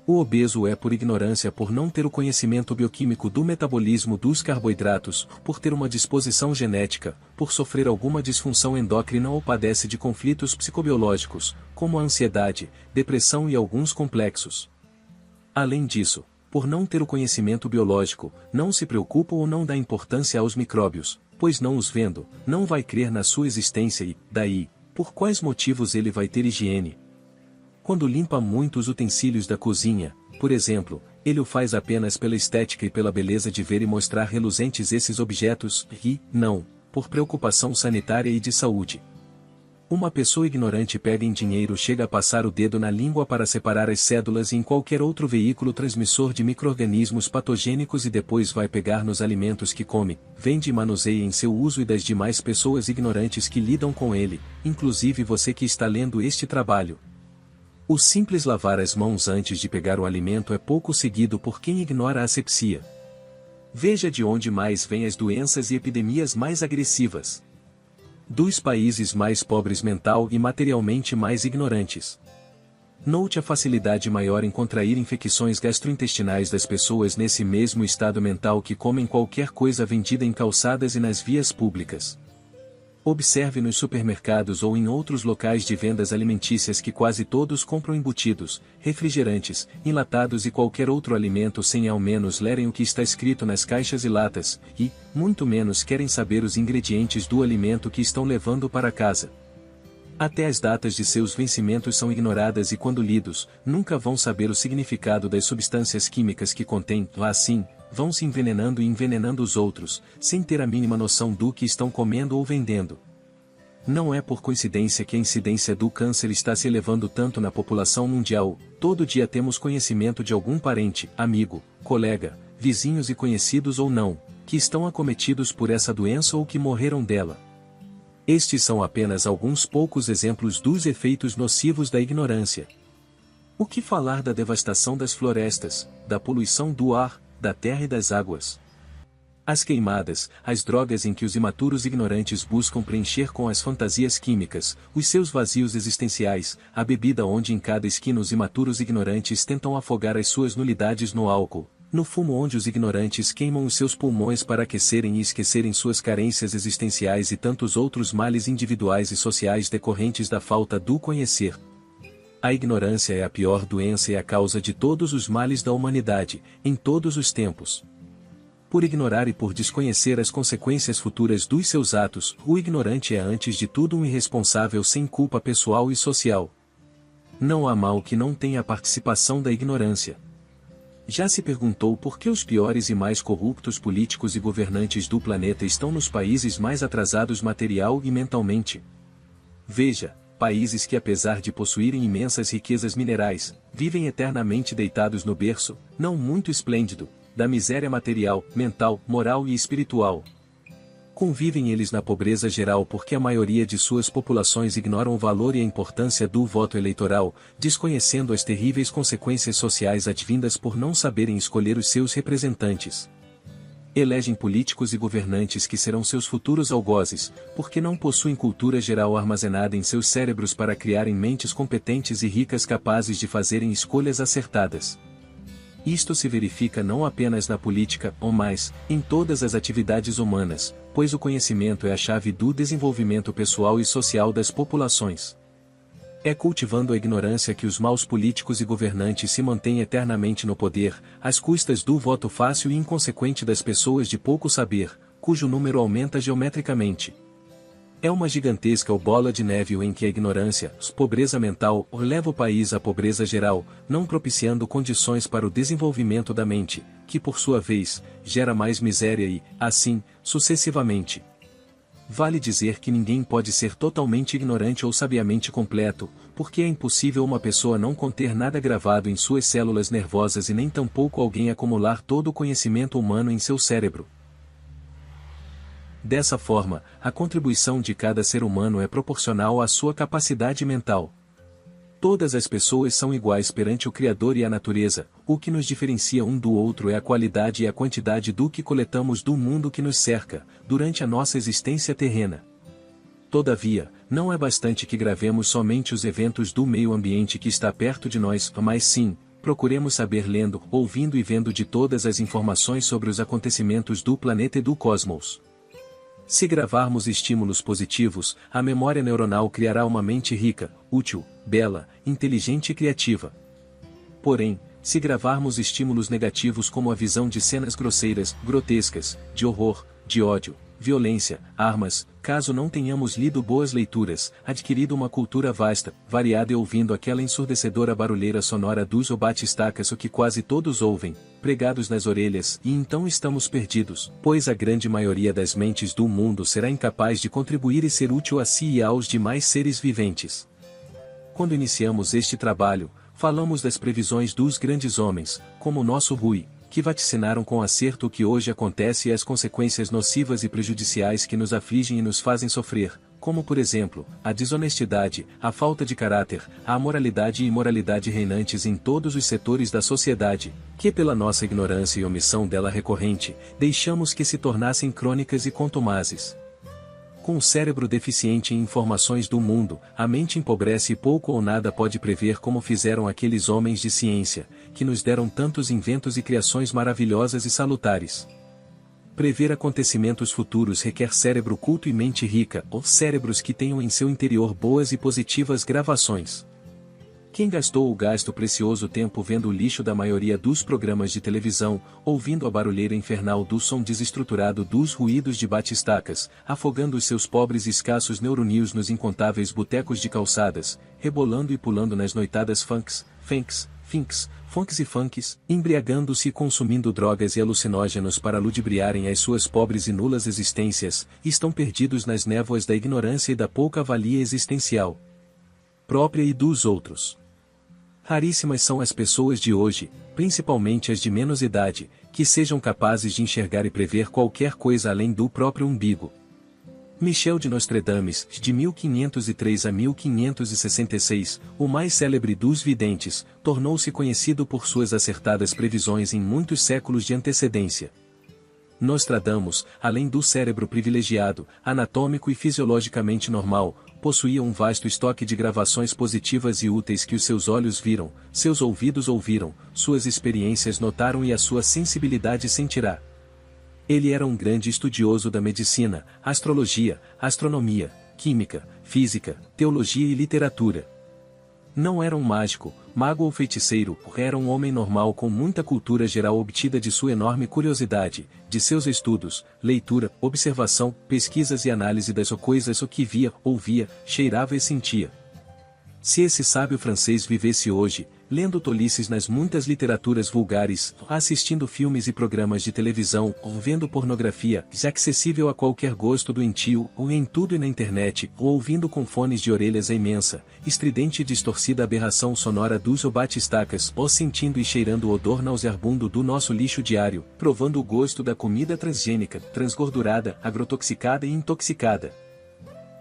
O obeso é por ignorância por não ter o conhecimento bioquímico do metabolismo dos carboidratos, por ter uma disposição genética, por sofrer alguma disfunção endócrina ou padece de conflitos psicobiológicos, como a ansiedade, depressão e alguns complexos. Além disso, por não ter o conhecimento biológico, não se preocupa ou não dá importância aos micróbios, pois não os vendo, não vai crer na sua existência e, daí, por quais motivos ele vai ter higiene? Quando limpa muitos utensílios da cozinha, por exemplo, ele o faz apenas pela estética e pela beleza de ver e mostrar reluzentes esses objetos, e, não, por preocupação sanitária e de saúde. Uma pessoa ignorante pega em dinheiro chega a passar o dedo na língua para separar as cédulas e em qualquer outro veículo transmissor de micro-organismos patogênicos e depois vai pegar nos alimentos que come, vende e manuseia em seu uso e das demais pessoas ignorantes que lidam com ele, inclusive você que está lendo este trabalho. O simples lavar as mãos antes de pegar o alimento é pouco seguido por quem ignora a asepsia. Veja de onde mais vêm as doenças e epidemias mais agressivas. Dos países mais pobres mental e materialmente mais ignorantes. Note a facilidade maior em contrair infecções gastrointestinais das pessoas nesse mesmo estado mental que comem qualquer coisa vendida em calçadas e nas vias públicas. Observe nos supermercados ou em outros locais de vendas alimentícias que quase todos compram embutidos, refrigerantes, enlatados e qualquer outro alimento sem ao menos lerem o que está escrito nas caixas e latas, e, muito menos querem saber os ingredientes do alimento que estão levando para casa. Até as datas de seus vencimentos são ignoradas e quando lidos, nunca vão saber o significado das substâncias químicas que contêm, assim, vão se envenenando e envenenando os outros, sem ter a mínima noção do que estão comendo ou vendendo. Não é por coincidência que a incidência do câncer está se elevando tanto na população mundial, todo dia temos conhecimento de algum parente, amigo, colega, vizinhos e conhecidos ou não, que estão acometidos por essa doença ou que morreram dela. Estes são apenas alguns poucos exemplos dos efeitos nocivos da ignorância. O que falar da devastação das florestas, da poluição do ar, da terra e das águas? As queimadas, as drogas em que os imaturos ignorantes buscam preencher com as fantasias químicas, os seus vazios existenciais, a bebida onde em cada esquina os imaturos ignorantes tentam afogar as suas nulidades no álcool, no fumo onde os ignorantes queimam os seus pulmões para aquecerem e esquecerem suas carências existenciais e tantos outros males individuais e sociais decorrentes da falta do conhecer. A ignorância é a pior doença e a causa de todos os males da humanidade, em todos os tempos. Por ignorar e por desconhecer as consequências futuras dos seus atos, o ignorante é antes de tudo um irresponsável sem culpa pessoal e social. Não há mal que não tenha a participação da ignorância. Já se perguntou por que os piores e mais corruptos políticos e governantes do planeta estão nos países mais atrasados material e mentalmente? Veja. Países que apesar de possuírem imensas riquezas minerais, vivem eternamente deitados no berço, não muito esplêndido, da miséria material, mental, moral e espiritual. Convivem eles na pobreza geral porque a maioria de suas populações ignoram o valor e a importância do voto eleitoral, desconhecendo as terríveis consequências sociais advindas por não saberem escolher os seus representantes. Elegem políticos e governantes que serão seus futuros algozes, porque não possuem cultura geral armazenada em seus cérebros para criarem mentes competentes e ricas capazes de fazerem escolhas acertadas. Isto se verifica não apenas na política, ou mais, em todas as atividades humanas, pois o conhecimento é a chave do desenvolvimento pessoal e social das populações. É cultivando a ignorância que os maus políticos e governantes se mantêm eternamente no poder, às custas do voto fácil e inconsequente das pessoas de pouco saber, cujo número aumenta geometricamente. É uma gigantesca bola de neve em que a ignorância, pobreza mental, leva o país à pobreza geral, não propiciando condições para o desenvolvimento da mente, que por sua vez, gera mais miséria e, assim, sucessivamente. Vale dizer que ninguém pode ser totalmente ignorante ou sabiamente completo, porque é impossível uma pessoa não conter nada gravado em suas células nervosas e nem tampouco alguém acumular todo o conhecimento humano em seu cérebro. Dessa forma, a contribuição de cada ser humano é proporcional à sua capacidade mental. Todas as pessoas são iguais perante o Criador e a natureza, o que nos diferencia um do outro é a qualidade e a quantidade do que coletamos do mundo que nos cerca, durante a nossa existência terrena. Todavia, não é bastante que gravemos somente os eventos do meio ambiente que está perto de nós, mas sim, procuremos saber lendo, ouvindo e vendo de todas as informações sobre os acontecimentos do planeta e do cosmos. Se gravarmos estímulos positivos, a memória neuronal criará uma mente rica, útil, bela, inteligente e criativa. Porém, se gravarmos estímulos negativos como a visão de cenas grosseiras, grotescas, de horror, de ódio, violência, armas, caso não tenhamos lido boas leituras, adquirido uma cultura vasta, variada e ouvindo aquela ensurdecedora barulheira sonora dos bate-estacas o que quase todos ouvem, pregados nas orelhas, e então estamos perdidos, pois a grande maioria das mentes do mundo será incapaz de contribuir e ser útil a si e aos demais seres viventes. Quando iniciamos este trabalho, falamos das previsões dos grandes homens, como o nosso Rui, que vaticinaram com acerto o que hoje acontece e as consequências nocivas e prejudiciais que nos afligem e nos fazem sofrer, como por exemplo, a desonestidade, a falta de caráter, a amoralidade e imoralidade reinantes em todos os setores da sociedade, que pela nossa ignorância e omissão dela recorrente, deixamos que se tornassem crônicas e contumazes. Com o cérebro deficiente em informações do mundo, a mente empobrece e pouco ou nada pode prever como fizeram aqueles homens de ciência, que nos deram tantos inventos e criações maravilhosas e salutares. Prever acontecimentos futuros requer cérebro culto e mente rica, ou cérebros que tenham em seu interior boas e positivas gravações. Quem gastou o gasto precioso tempo vendo o lixo da maioria dos programas de televisão, ouvindo a barulheira infernal do som desestruturado dos ruídos de bate-estacas, afogando os seus pobres e escassos neurônios nos incontáveis botecos de calçadas, rebolando e pulando nas noitadas funks, funks e funks, embriagando-se e consumindo drogas e alucinógenos para ludibriarem as suas pobres e nulas existências, estão perdidos nas névoas da ignorância e da pouca valia existencial própria e dos outros. Raríssimas são as pessoas de hoje, principalmente as de menos idade, que sejam capazes de enxergar e prever qualquer coisa além do próprio umbigo. Michel de Nostradames, de 1503 a 1566, o mais célebre dos videntes, tornou-se conhecido por suas acertadas previsões em muitos séculos de antecedência. Nostradamus, além do cérebro privilegiado, anatômico e fisiologicamente normal, possuía um vasto estoque de gravações positivas e úteis que os seus olhos viram, seus ouvidos ouviram, suas experiências notaram e a sua sensibilidade sentirá. Ele era um grande estudioso da medicina, astrologia, astronomia, química, física, teologia e literatura. Não era um mágico, mago ou feiticeiro, era um homem normal com muita cultura geral obtida de sua enorme curiosidade, de seus estudos, leitura, observação, pesquisas e análise das coisas o que via, ouvia, cheirava e sentia. Se esse sábio francês vivesse hoje, lendo tolices nas muitas literaturas vulgares, assistindo filmes e programas de televisão, ou vendo pornografia, já acessível a qualquer gosto doentio, ou em tudo e na internet, ou ouvindo com fones de orelhas a imensa, estridente e distorcida aberração sonora dos bate-estacas, ou sentindo e cheirando o odor nauseabundo do nosso lixo diário, provando o gosto da comida transgênica, transgordurada, agrotoxicada e intoxicada.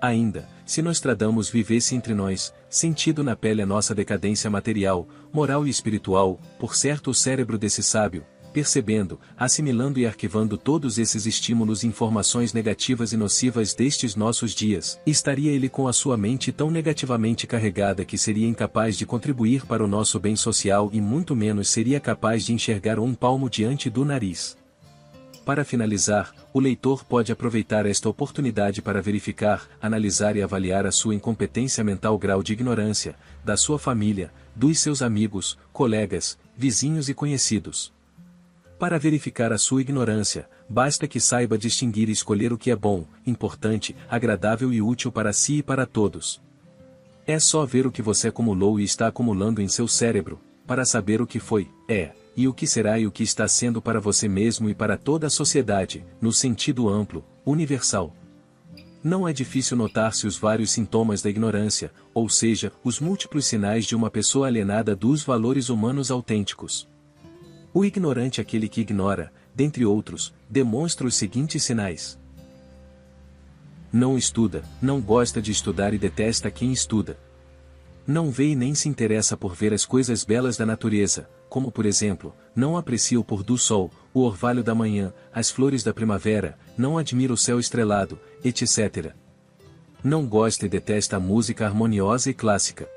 Ainda, se Nostradamus vivesse entre nós, sentido na pele a nossa decadência material, moral e espiritual, por certo o cérebro desse sábio, percebendo, assimilando e arquivando todos esses estímulos e informações negativas e nocivas destes nossos dias, estaria ele com a sua mente tão negativamente carregada que seria incapaz de contribuir para o nosso bem social e muito menos seria capaz de enxergar um palmo diante do nariz. Para finalizar, o leitor pode aproveitar esta oportunidade para verificar, analisar e avaliar a sua incompetência mental, grau de ignorância, da sua família, dos seus amigos, colegas, vizinhos e conhecidos. Para verificar a sua ignorância, basta que saiba distinguir e escolher o que é bom, importante, agradável e útil para si e para todos. É só ver o que você acumulou e está acumulando em seu cérebro, para saber o que foi, é, e o que será e o que está sendo para você mesmo e para toda a sociedade, no sentido amplo, universal. Não é difícil notar-se os vários sintomas da ignorância, ou seja, os múltiplos sinais de uma pessoa alienada dos valores humanos autênticos. O ignorante é aquele que ignora, dentre outros, demonstra os seguintes sinais. Não estuda, não gosta de estudar e detesta quem estuda. Não vê e nem se interessa por ver as coisas belas da natureza, como por exemplo, não aprecia o pôr do sol, o orvalho da manhã, as flores da primavera, não admira o céu estrelado, etc. Não gosta e detesta a música harmoniosa e clássica.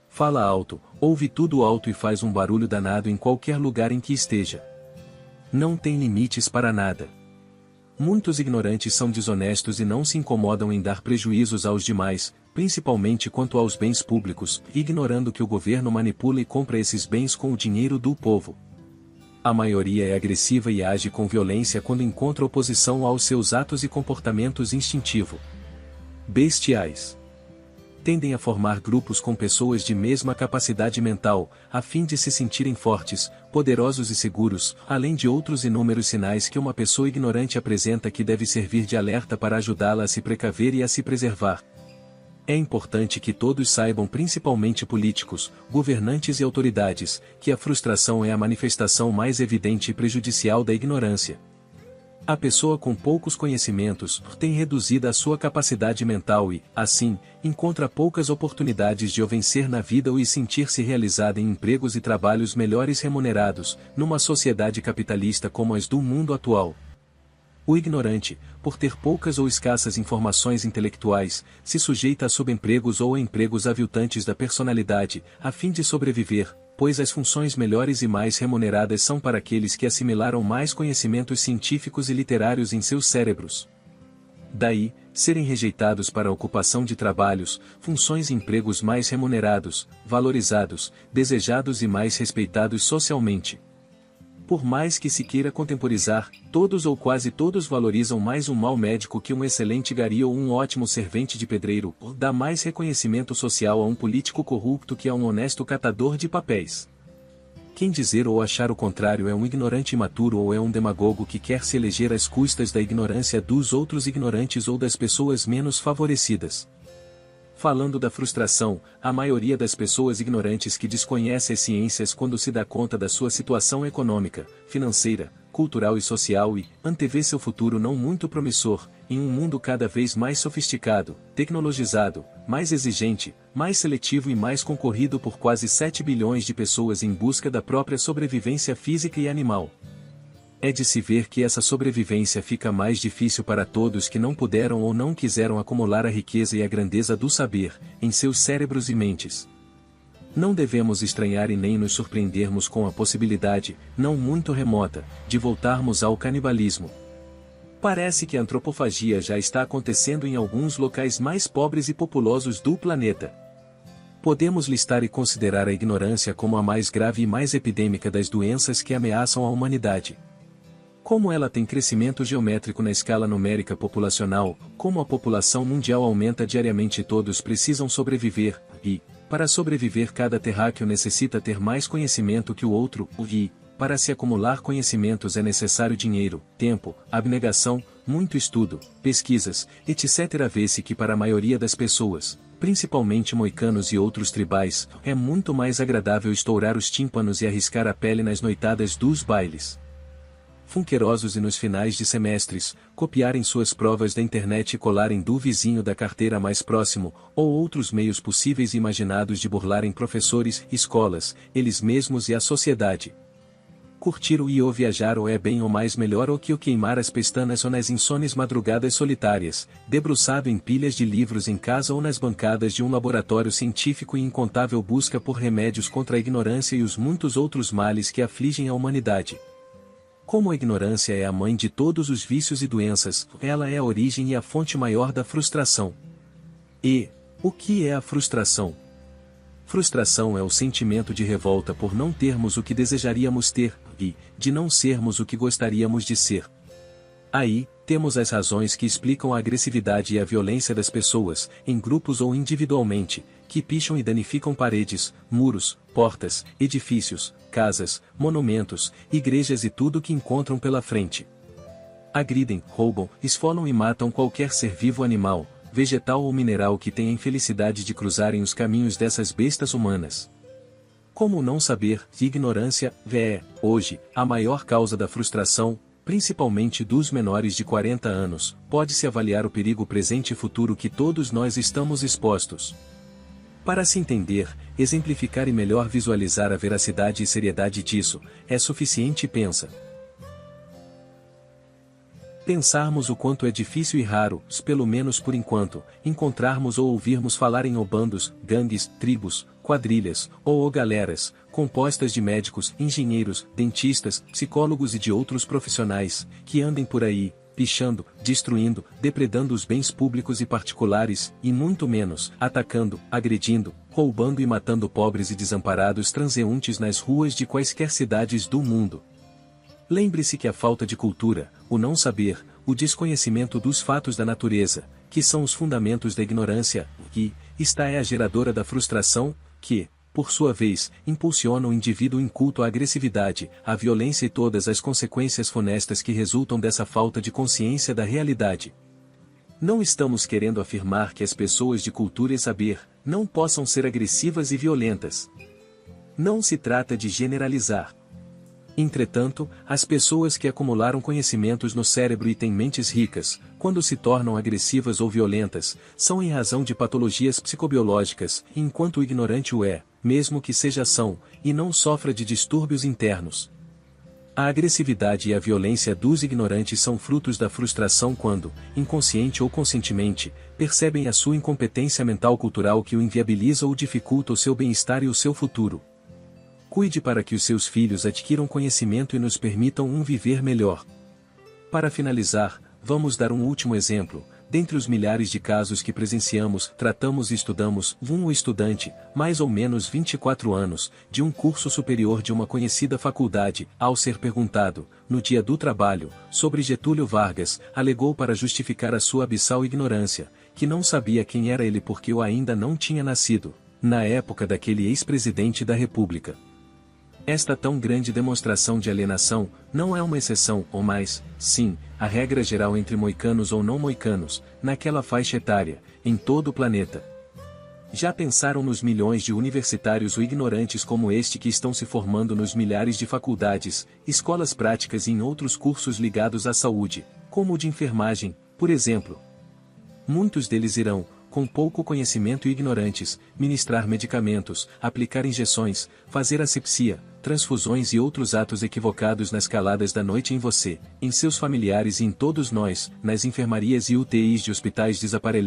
Fala alto, ouve tudo alto e faz um barulho danado em qualquer lugar em que esteja. Não tem limites para nada. Muitos ignorantes são desonestos e não se incomodam em dar prejuízos aos demais, principalmente quanto aos bens públicos, ignorando que o governo manipula e compra esses bens com o dinheiro do povo. A maioria é agressiva e age com violência quando encontra oposição aos seus atos e comportamentos instintivo. Bestiais. Tendem a formar grupos com pessoas de mesma capacidade mental, a fim de se sentirem fortes, poderosos e seguros, além de outros inúmeros sinais que uma pessoa ignorante apresenta que deve servir de alerta para ajudá-la a se precaver e a se preservar. É importante que todos saibam, principalmente políticos, governantes e autoridades, que a frustração é a manifestação mais evidente e prejudicial da ignorância. A pessoa com poucos conhecimentos tem reduzida a sua capacidade mental e, assim, encontra poucas oportunidades de o vencer na vida ou sentir-se realizada em empregos e trabalhos melhores remunerados, numa sociedade capitalista como as do mundo atual. O ignorante, por ter poucas ou escassas informações intelectuais, se sujeita a subempregos ou a empregos aviltantes da personalidade, a fim de sobreviver, pois as funções melhores e mais remuneradas são para aqueles que assimilaram mais conhecimentos científicos e literários em seus cérebros. Daí, serem rejeitados para a ocupação de trabalhos, funções e empregos mais remunerados, valorizados, desejados e mais respeitados socialmente. Por mais que se queira contemporizar, todos ou quase todos valorizam mais um mau médico que um excelente gari ou um ótimo servente de pedreiro, dá mais reconhecimento social a um político corrupto que a um honesto catador de papéis. Quem dizer ou achar o contrário é um ignorante imaturo ou é um demagogo que quer se eleger às custas da ignorância dos outros ignorantes ou das pessoas menos favorecidas. Falando da frustração, a maioria das pessoas ignorantes que desconhece as ciências quando se dá conta da sua situação econômica, financeira, cultural e social e antevê seu futuro não muito promissor, em um mundo cada vez mais sofisticado, tecnologizado, mais exigente, mais seletivo e mais concorrido por quase 7 bilhões de pessoas em busca da própria sobrevivência física e animal. É de se ver que essa sobrevivência fica mais difícil para todos que não puderam ou não quiseram acumular a riqueza e a grandeza do saber, em seus cérebros e mentes. Não devemos estranhar e nem nos surpreendermos com a possibilidade, não muito remota, de voltarmos ao canibalismo. Parece que a antropofagia já está acontecendo em alguns locais mais pobres e populosos do planeta. Podemos listar e considerar a ignorância como a mais grave e mais epidêmica das doenças que ameaçam a humanidade. Como ela tem crescimento geométrico na escala numérica populacional, como a população mundial aumenta diariamente e todos precisam sobreviver, e, para sobreviver cada terráqueo necessita ter mais conhecimento que o outro, e, para se acumular conhecimentos é necessário dinheiro, tempo, abnegação, muito estudo, pesquisas, etc. Vê-se que para a maioria das pessoas, principalmente moicanos e outros tribais, é muito mais agradável estourar os tímpanos e arriscar a pele nas noitadas dos bailes funkerosos e nos finais de semestres, copiarem suas provas da internet e colarem do vizinho da carteira mais próximo, ou outros meios possíveis e imaginados de burlarem professores, escolas, eles mesmos e a sociedade. Curtir o ir ou viajar ou é bem ou mais melhor ou que o queimar as pestanas ou nas insones madrugadas solitárias, debruçado em pilhas de livros em casa ou nas bancadas de um laboratório científico e incontável busca por remédios contra a ignorância e os muitos outros males que afligem a humanidade. Como a ignorância é a mãe de todos os vícios e doenças, ela é a origem e a fonte maior da frustração. E o que é a frustração? Frustração é o sentimento de revolta por não termos o que desejaríamos ter, e de não sermos o que gostaríamos de ser. Aí, temos as razões que explicam a agressividade e a violência das pessoas, em grupos ou individualmente, que picham e danificam paredes, muros, portas, edifícios, casas, monumentos, igrejas e tudo o que encontram pela frente. Agridem, roubam, esfolam e matam qualquer ser vivo, animal, vegetal ou mineral que tenha a infelicidade de cruzarem os caminhos dessas bestas humanas. Como não saber, ignorância, é, hoje, a maior causa da frustração, principalmente dos menores de 40 anos, pode-se avaliar o perigo presente e futuro que todos nós estamos expostos. Para se entender, exemplificar e melhor visualizar a veracidade e seriedade disso, é suficiente pensarmos o quanto é difícil e raro, pelo menos por enquanto, encontrarmos ou ouvirmos falar em bandos, gangues, tribos, quadrilhas, ou galeras, compostas de médicos, engenheiros, dentistas, psicólogos e de outros profissionais, que andem por aí, pichando, destruindo, depredando os bens públicos e particulares, e muito menos, atacando, agredindo, roubando e matando pobres e desamparados transeuntes nas ruas de quaisquer cidades do mundo. Lembre-se que a falta de cultura, o não saber, o desconhecimento dos fatos da natureza, que são os fundamentos da ignorância, e esta é a geradora da frustração, que, por sua vez, impulsiona o indivíduo inculto à agressividade, à violência e todas as consequências funestas que resultam dessa falta de consciência da realidade. Não estamos querendo afirmar que as pessoas de cultura e saber não possam ser agressivas e violentas. Não se trata de generalizar. Entretanto, as pessoas que acumularam conhecimentos no cérebro e têm mentes ricas, quando se tornam agressivas ou violentas, são em razão de patologias psicobiológicas, enquanto o ignorante o é, mesmo que seja são, e não sofra de distúrbios internos. A agressividade e a violência dos ignorantes são frutos da frustração quando, inconsciente ou conscientemente, percebem a sua incompetência mental cultural que o inviabiliza ou dificulta o seu bem-estar e o seu futuro. Cuide para que os seus filhos adquiram conhecimento e nos permitam viver melhor. Para finalizar, vamos dar um último exemplo. Dentre os milhares de casos que presenciamos, tratamos e estudamos, um estudante, mais ou menos 24 anos, de um curso superior de uma conhecida faculdade, ao ser perguntado, no dia do trabalho, sobre Getúlio Vargas, alegou para justificar a sua abissal ignorância, que não sabia quem era ele porque eu ainda não tinha nascido, na época daquele ex-presidente da República. Esta tão grande demonstração de alienação, não é uma exceção, ou mais, sim, a regra geral entre moicanos ou não moicanos, naquela faixa etária, em todo o planeta. Já pensaram nos milhões de universitários ou ignorantes como este que estão se formando nos milhares de faculdades, escolas práticas e em outros cursos ligados à saúde, como o de enfermagem, por exemplo? Muitos deles irão, com pouco conhecimento e ignorantes, ministrar medicamentos, aplicar injeções, fazer asepsia, transfusões e outros atos equivocados nas caladas da noite em você, em seus familiares e em todos nós, nas enfermarias e UTIs de hospitais desaparelhados.